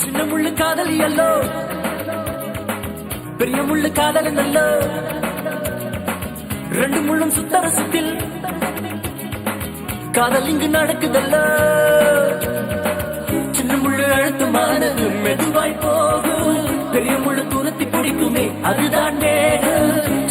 சின்ன முள்ளு காதலி அல்லோ பெரிய முள்ளு காதலன் அல்லோ ரெண்டு முள்ளும் சுத்தர சுத்தில் காதல் இங்கு நடக்குதல்ல சின்ன முள்ளு அழுத்தமானது மெதுவாய் போகும் பெரிய முள்ளு தூரத்தி பிடிக்குமே அதுதான் வேணும்